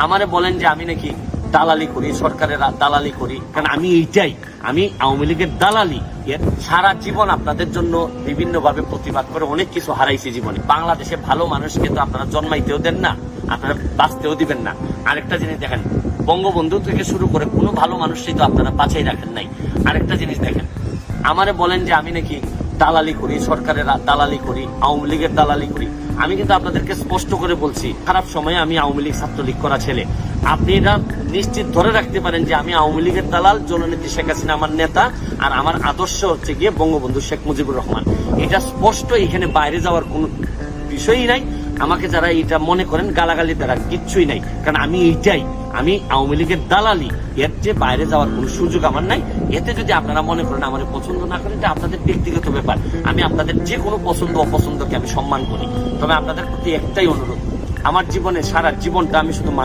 আমারে বলেন যে আমি নাকি দালালি করি, সরকারের দালালি করি, কারণ আমি এইটাই, আমি আওয়ামী লীগের দালালি। সারা জীবন আপনাদের জন্য বিভিন্ন ভাবে প্রতিবাদ করে অনেক কিছু হারাইছি জীবনে। বাংলাদেশে ভালো মানুষকে তো আপনারা জন্মাইতেও দেন না, আপনারা বাঁচতেও দিবেন না। আরেকটা জিনিস দেখেন, বঙ্গবন্ধু থেকে শুরু করে কোনো ভালো মানুষই তো আপনারা বাঁচাই রাখেন নাই। আরেকটা জিনিস দেখেন, আমারে বলেন যে আমি নাকি দালালি করি, সরকারের দালালি করি, আওয়ামী লীগের দালালি করি। আমি কিন্তু আপনাদেরকে স্পষ্ট করে বলছি, খারাপ সময়ে আমি আওয়ামী লীগ ছাত্রলীগ করা ছেলে। আপনি এটা নিশ্চিত ধরে রাখতে পারেন যে আমি আওয়ামী লীগের দালাল, জননেত্রী শেখ হাসিনা আমার নেতা, আর আমার আদর্শ হচ্ছে গিয়ে বঙ্গবন্ধু শেখ মুজিবুর রহমান। এটা স্পষ্ট, এখানে বাইরে যাওয়ার কোনো বিষয়ই নাই। আমাকে যারা এটা মনে করেন গালাগালি দ্বারা কিচ্ছুই নাই, কারণ আমি এইটাই, আমি আওয়ামী লীগের দালালি। এর যে বাইরে যাওয়ার কোনো সুযোগ আমার নাই। এতে যদি আপনারা মনে করেন আমার পছন্দ না করেন, এটা আপনাদের ব্যক্তিগত ব্যাপার। আমি আপনাদের যে কোনো পছন্দ অপছন্দকে আমি সম্মান করি। তবে আপনাদের প্রতি একটাই অনুরোধ, আমার জীবনে সারা জীবনটা আমি শুধু